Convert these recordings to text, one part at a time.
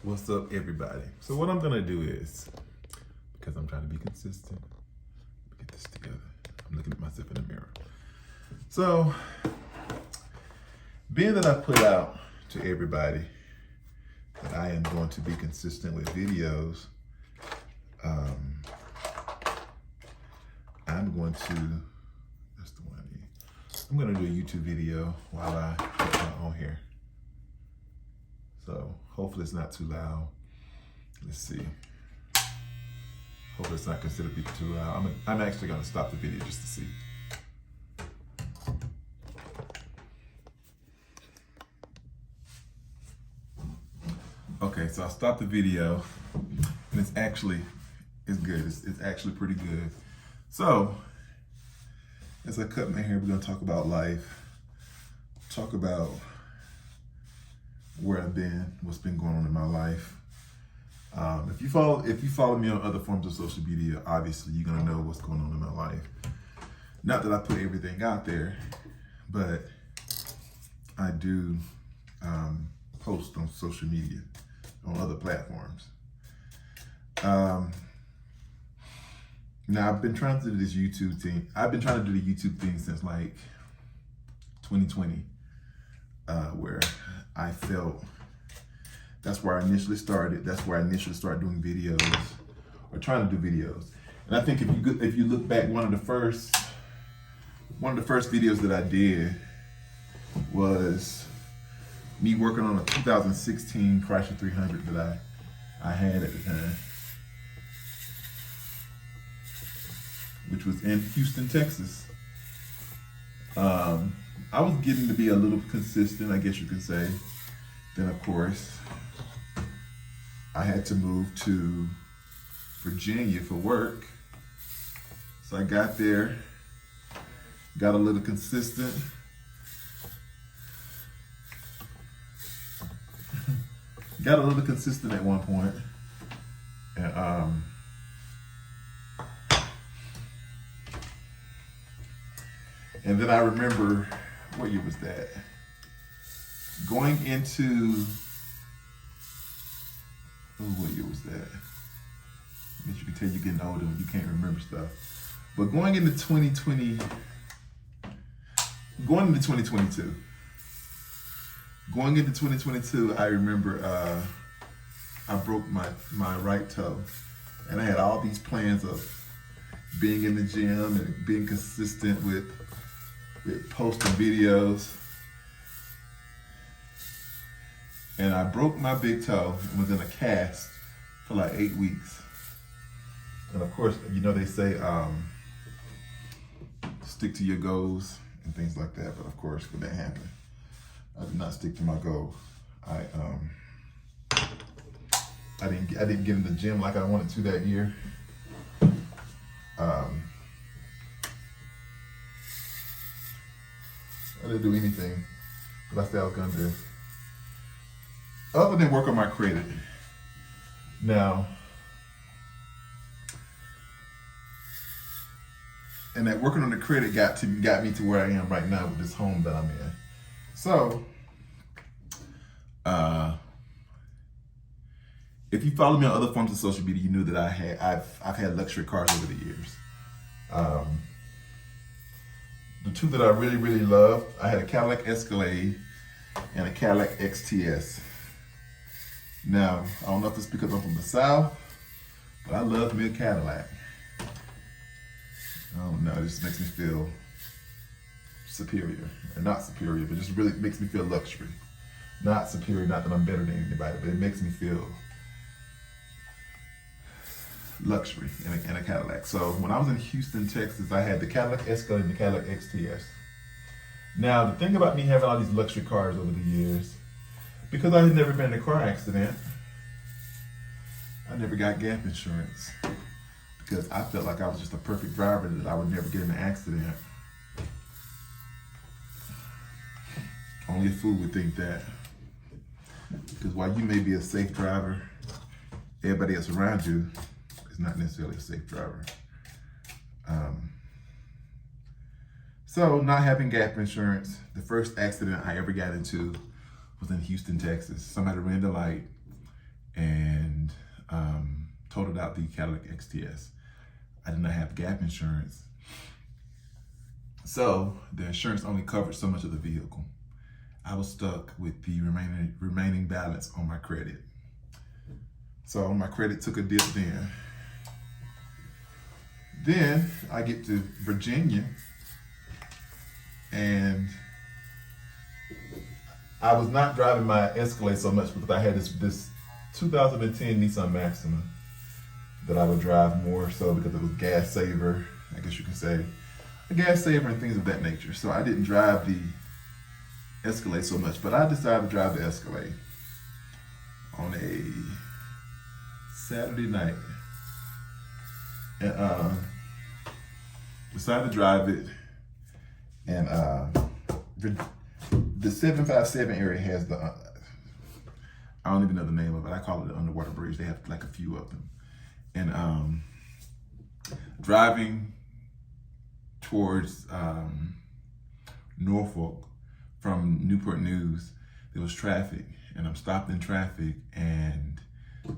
What's up, everybody? So what I'm gonna do is, because I'm trying to be consistent, let me get this together. I'm looking at myself in the mirror. So, being that I put out to everybody that I am going to be consistent with videos, I'm going to, that's the one I need. I'm gonna do a YouTube video while I put my own hair. So hopefully it's not too loud. Let's see. Hopefully it's not considered too loud. I'm actually gonna stop the video just to see. Okay, so I stopped the video and it's good. It's actually pretty good. So as I cut my hair, we're gonna talk about life, talk about where I've been, what's been going on in my life. If you follow me on other forms of social media, obviously you're gonna know what's going on in my life. Not that I put everything out there, but I do post on social media, on other platforms. Now I've been trying to do this YouTube thing. I've been trying to do the YouTube thing since like 2020, where I felt that's where I initially started. That's where I initially started doing videos or trying to do videos. And I think if you look back, one of the first videos that I did was me working on a 2016 Chrysler 300 that I had at the time, which was in Houston, Texas. I was getting to be a little consistent, I guess you could say. Then of course, I had to move to Virginia for work. So I got there, got a little consistent. Got a little consistent at one point. And then I remember, what year was that? Going into, what year was that? I guess you can tell you're getting older when you can't remember stuff. But going into 2022, I remember I broke my right toe. And I had all these plans of being in the gym and being consistent with posting videos. And I broke my big toe and was in a cast for like 8 weeks. And of course, you know, they say stick to your goals and things like that. But of course, when that happened, I did not stick to my goal. I didn't get in the gym like I wanted to that year. I didn't do anything that I said I was gonna do, other than work on my credit. Now, and that working on the credit got me to where I am right now with this home that I'm in. So, if you follow me on other forms of social media, you knew that I've had luxury cars over the years. The two that I really, really loved, I had a Cadillac Escalade and a Cadillac XTS. Now, I don't know if it's because I'm from the South, but I love me a Cadillac. I don't know, it just makes me feel superior. And not superior, but just really makes me feel luxury. Not superior, not that I'm better than anybody, but it makes me feel luxury in a Cadillac. So when I was in Houston, Texas, I had the Cadillac Escalade and the Cadillac XTS. Now, the thing about me having all these luxury cars over the years, because I had never been in a car accident, I never got gap insurance because I felt like I was just a perfect driver, that I would never get in an accident. Only a fool would think that. Because while you may be a safe driver, everybody else around you is not necessarily a safe driver. So not having gap insurance, the first accident I ever got into was in Houston, Texas. Somebody ran the light and totaled out the Cadillac XTS. I did not have gap insurance, so the insurance only covered so much of the vehicle. I was stuck with the remaining balance on my credit. So my credit took a dip then. Then I get to Virginia, and I was not driving my Escalade so much because I had this 2010 Nissan Maxima that I would drive more so because it was gas saver, I guess you can say, a gas saver and things of that nature. So I didn't drive the Escalade so much, but I decided to drive the Escalade on a Saturday night, and decided to drive it, and the 757 area has the I don't even know the name of it. I call it the underwater bridge. They have like a few of them, and driving towards Norfolk from Newport News, there was traffic, and I'm stopped in traffic, and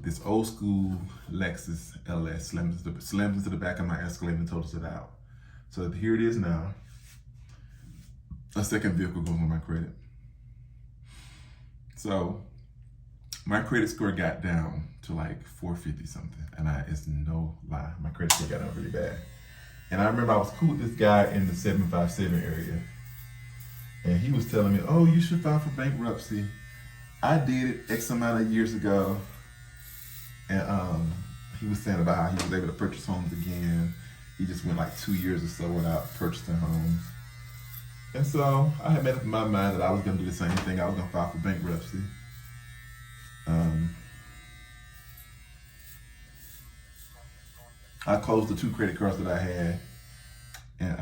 this old school Lexus LS slams into the back of my Escalade and totals it out. So here it is now. A second vehicle goes on my credit. So my credit score got down to like 450 something, and it's no lie, my credit score got down really bad. And I remember I was cool with this guy in the 757 area, and he was telling me, oh, you should file for bankruptcy. I did it X amount of years ago, and he was saying about how he was able to purchase homes again. He just went like 2 years or so without purchasing homes. And so I had made up in my mind that I was gonna do the same thing. I was gonna file for bankruptcy. I closed the 2 credit cards that I had, and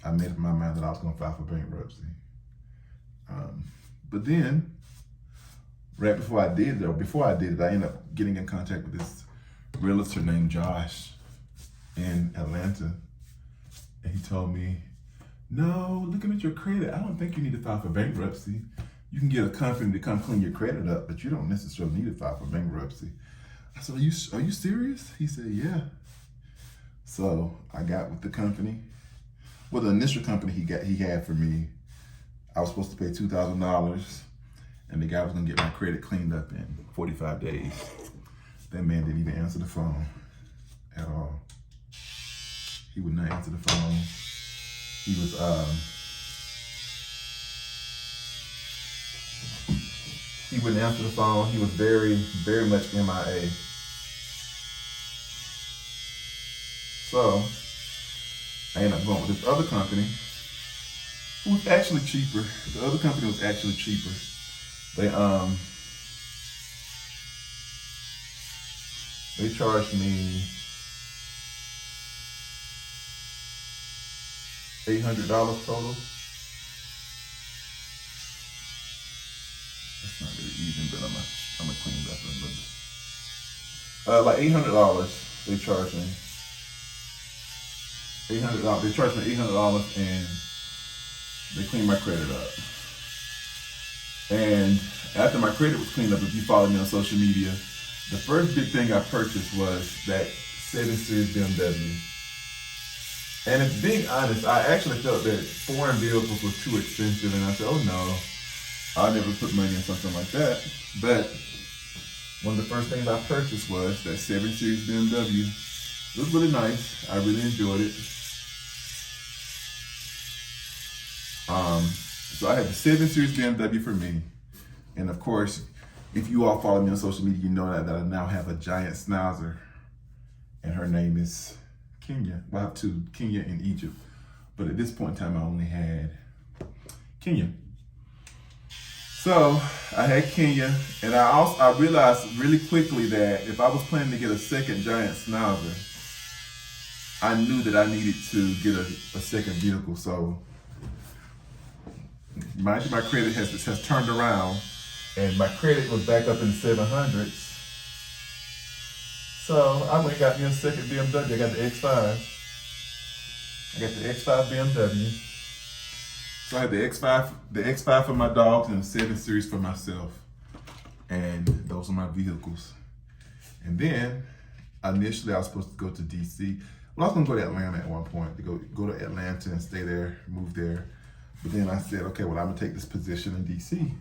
I made up in my mind that I was gonna file for bankruptcy. But then, right before I did it, I ended up getting in contact with this realtor named Josh in Atlanta. And he told me, no, looking at your credit, I don't think you need to file for bankruptcy. You can get a company to come clean your credit up, but you don't necessarily need to file for bankruptcy. I said, are you serious? He said, yeah. So I got with the company. Well, the initial company he had for me, I was supposed to pay $2,000, and the guy was gonna get my credit cleaned up in 45 days. That man didn't even answer the phone at all. He would not answer the phone. He was, he wouldn't answer the phone. He was very, very much MIA. So I ended up going with this other company who was actually cheaper. The other company was actually cheaper. They charged me $800 total. That's not really even, but I'm gonna clean it up a little bit. Like $800 they charged me. $800. They charged me $800, and they cleaned my credit up. And after my credit was cleaned up, if you follow me on social media, the first big thing I purchased was that 7 Series BMW. And if being honest, I actually felt that foreign vehicles were too expensive, and I said, oh no, I'll never put money in something like that. But one of the first things I purchased was that 7 Series BMW. It was really nice. I really enjoyed it. So I had the 7 Series BMW for me. And of course, if you all follow me on social media, you know that I now have a giant schnauzer, and her name is Kenya. Well, I have 2, Kenya and Egypt. But at this point in time, I only had Kenya. So I had Kenya, and I realized really quickly that if I was planning to get a second giant schnauzer, I knew that I needed to get a second vehicle. So mind you, my credit has turned around, and my credit was back up in the 700s. So I went and got me a second BMW. I got the X5. I got the X5 BMW. So I had the X5 for my dogs and the 7 Series for myself. And those are my vehicles. And then initially I was supposed to go to DC. Well, I was gonna go to Atlanta at one point, to go to Atlanta and stay there, move there. But then I said, okay, well, I'm gonna take this position in DC.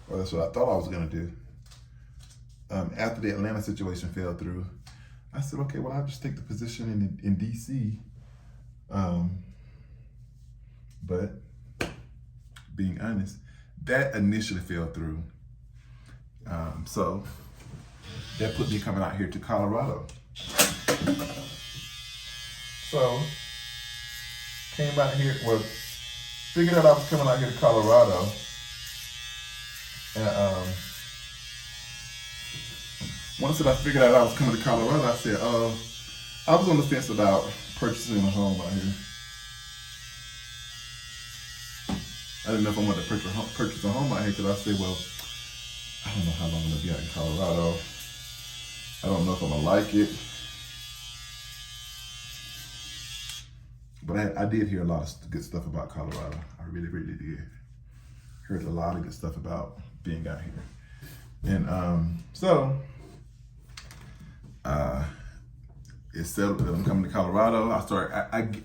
Or that's what I thought I was gonna do. After the Atlanta situation fell through, I said, okay, well, I'll just take the position in DC. But being honest, that initially fell through. So that put me coming out here to Colorado. So came out here, well, figured out I was coming out here to Colorado. And once that I figured out I was coming to Colorado, I said, I was on the fence about purchasing a home out here. I didn't know if I wanted to purchase a home out here because I said, well, I don't know how long I'm going to be out in Colorado. I don't know if I'm going to like it. But I did hear a lot of good stuff about Colorado. I really, really did. Heard a lot of good stuff about being out here. And so it's settled that I'm coming to Colorado.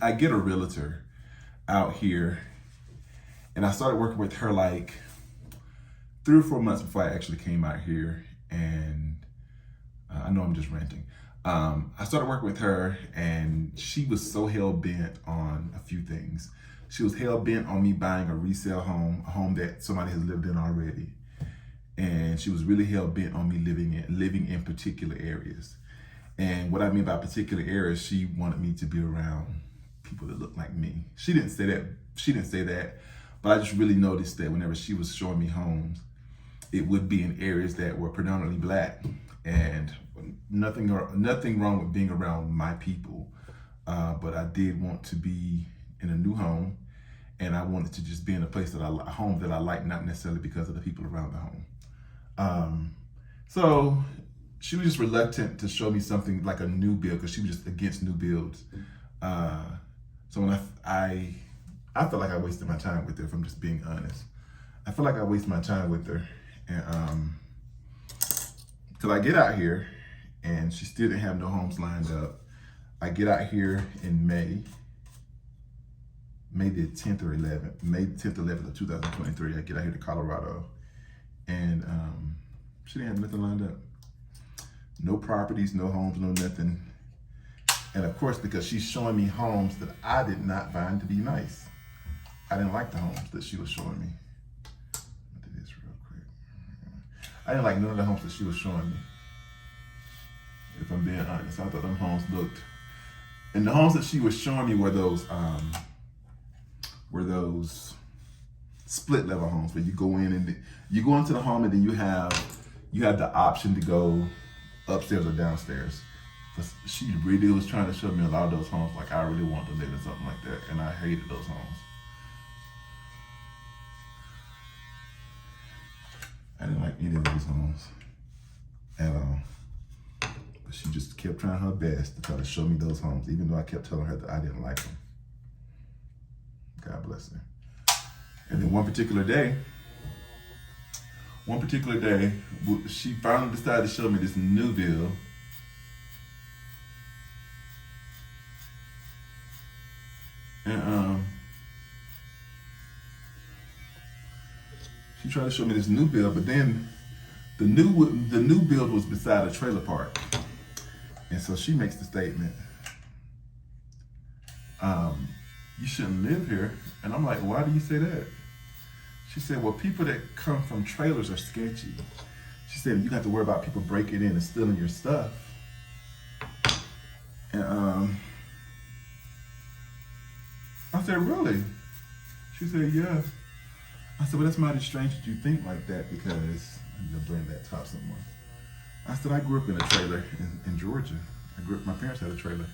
I get a realtor out here, and I started working with her like 3 or 4 months before I actually came out here. And I know I'm just ranting. I started working with her, and she was so hell-bent on a few things. She was hell-bent on me buying a resale home, a home that somebody has lived in already. And she was really hell-bent on me living in particular areas. And what I mean by particular areas, she wanted me to be around people that look like me. She didn't say that, but I just really noticed that whenever she was showing me homes, it would be in areas that were predominantly Black. And nothing wrong with being around my people, but I did want to be in a new home, and I wanted to just be in a place a home that I like, not necessarily because of the people around the home. So she was just reluctant to show me something like a new build because she was just against new builds. So when I felt like I wasted my time with her, if I'm just being honest. I feel like I wasted my time with her, and till I get out here, and she still didn't have no homes lined up. I get out here in May the 10th or 11th, May 10th, 11th of 2023. I get out here to Colorado, and she didn't have nothing lined up. No properties, no homes, no nothing. And of course, because she's showing me homes that I did not find to be nice. I didn't like the homes that she was showing me. I'll do this real quick. I didn't like none of the homes that she was showing me. If I'm being honest, I thought them homes looked, and the homes that she was showing me were those split level homes where you go in and you go into the home, and then you have the option to go upstairs or downstairs. But she really was trying to show me a lot of those homes like I really wanted to live in something like that, and I hated those homes. I didn't like any of those homes at all. But she just kept trying her best to try to show me those homes, even though I kept telling her that I didn't like them. God bless her. And then one particular day, she finally decided to show me this new build. And she tried to show me this new build, but then the new build was beside a trailer park. And so she makes the statement, you shouldn't live here. And I'm like, why do you say that? She said, well, people that come from trailers are sketchy. She said, you have to worry about people breaking in and stealing your stuff. And I said, really? She said, yeah. I said, well, that's mighty strange that you think like that, because I'm gonna bring that top somewhere. I said, I grew up in a trailer in Georgia. My parents had a trailer,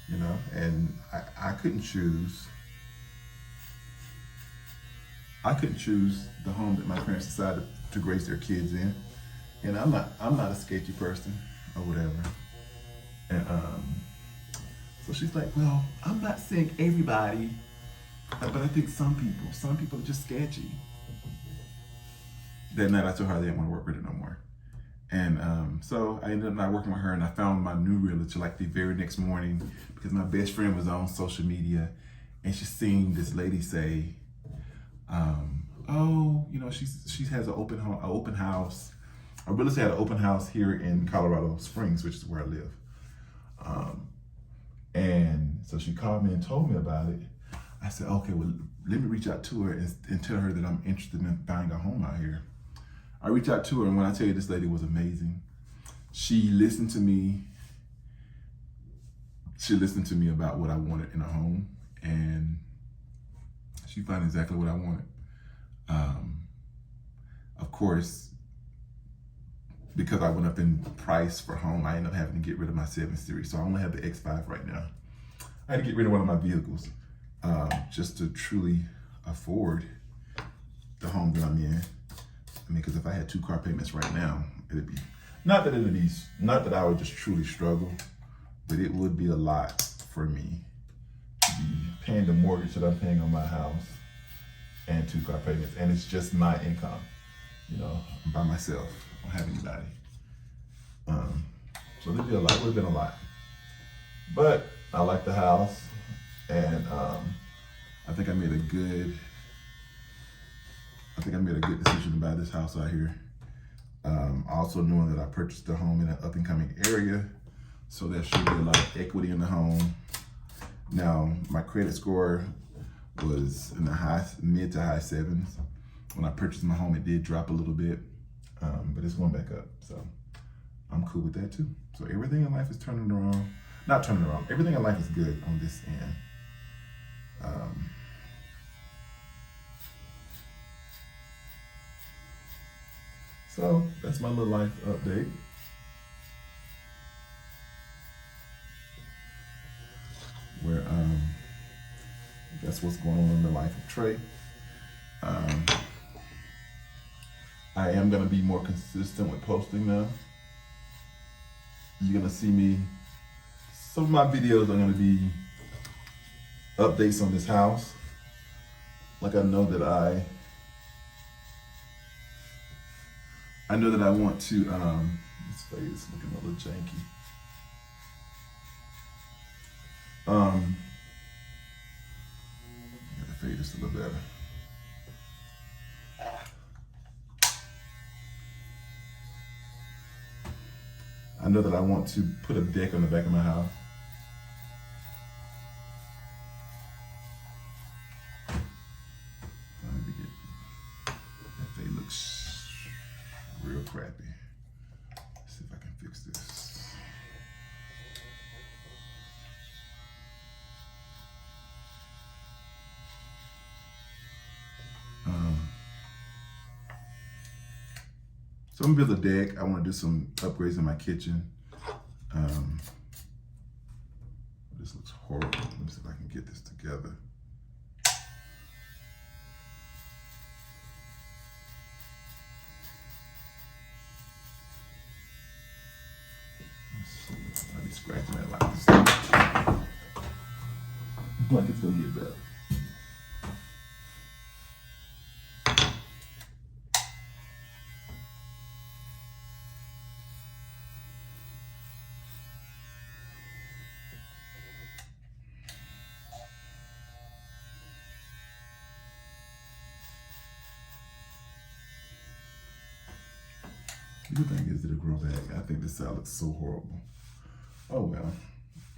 you know, and I couldn't choose. I couldn't choose the home that my parents decided to raise their kids in. And I'm not a sketchy person or whatever. And so she's like, well, I'm not saying everybody, but I think some people are just sketchy. that night I told her I didn't want to work with her no more. And so I ended up not working with her, and I found my new realtor like the very next morning because my best friend was on social media, and she seen this lady say, "Oh, you know, she has an open house. A realtor had an open house here in Colorado Springs, which is where I live." And so she called me and told me about it. I said, "Okay, well, let me reach out to her and tell her that I'm interested in buying a home out here." I reached out to her, and when I tell you this lady was amazing, she listened to me. She listened to me about what I wanted in a home, and she found exactly what I wanted. Of course, because I went up in price for home, I ended up having to get rid of my 7 Series. So I only have the X5 right now. I had to get rid of one of my vehicles just to truly afford the home that I'm in. I mean, because if I had 2 car payments right now, it'd be, not that I would just truly struggle, but it would be a lot for me to be paying the mortgage that I'm paying on my house and 2 car payments. And it's just my income. You know, I'm by myself. I don't have anybody. So it'd be a lot. It would have been a lot. But I like the house, and I think I made a good decision to buy this house out here. Also knowing that I purchased a home in an up and coming area, so there should be a lot of equity in the home. Now, my credit score was in the mid to high 7s. When I purchased my home, it did drop a little bit, but it's going back up. So I'm cool with that too. So everything in life is turning around. Not turning around. Everything in life is good on this end. So that's my little life update. Where that's what's going on in the life of Trey. I am gonna be more consistent with posting now. You're gonna see me. Some of my videos are gonna be updates on this house. Like I know that I want to, this fade is looking a little janky. Gotta fade this a little better. I know that I want to put a deck on the back of my house. That fade looks real crappy. Let's see if I can fix this. So I'm gonna build a deck. I want to do some upgrades in my kitchen. This looks horrible. Let me see if I can get this together. I'll be scratching that like this. Like it's gonna get better. The good thing is it'll grow back. I think this side looks so horrible. Oh well,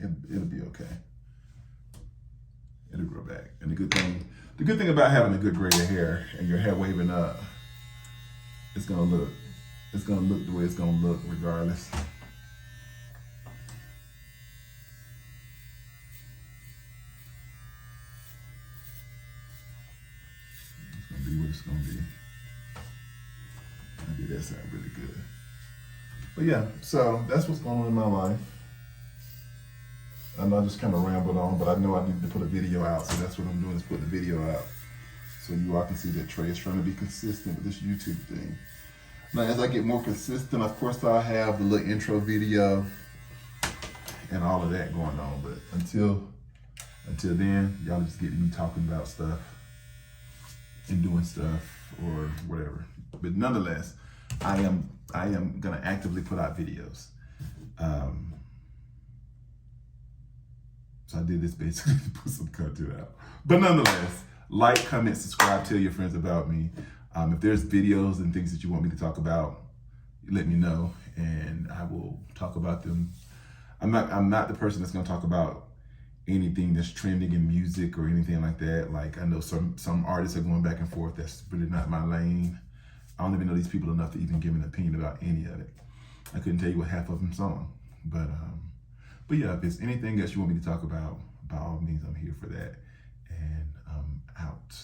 it'll be okay. It'll grow back. And the good thing about having a good grade of hair and your hair waving up, it's gonna look the way it's gonna look regardless. It's gonna be what it's gonna be. I did that sound really good. But yeah, so that's what's going on in my life. And I just kind of rambled on, but I know I need to put a video out, so that's what I'm doing is put the video out. So you all can see that Trey is trying to be consistent with this YouTube thing. Now, as I get more consistent, of course, I'll have the little intro video and all of that going on. But until then, y'all just get me talking about stuff and doing stuff or whatever. But nonetheless, I am gonna actively put out videos. So I did this basically to put some content out. But nonetheless, like, comment, subscribe, tell your friends about me. If there's videos and things that you want me to talk about, let me know and I will talk about them. I'm not the person that's gonna talk about anything that's trending in music or anything like that. Like, I know some artists are going back and forth. That's really not my lane. I don't even know these people enough to even give an opinion about any of it. I couldn't tell you what half of them song. But yeah, if there's anything else you want me to talk about, by all means, I'm here for that. And I'm out.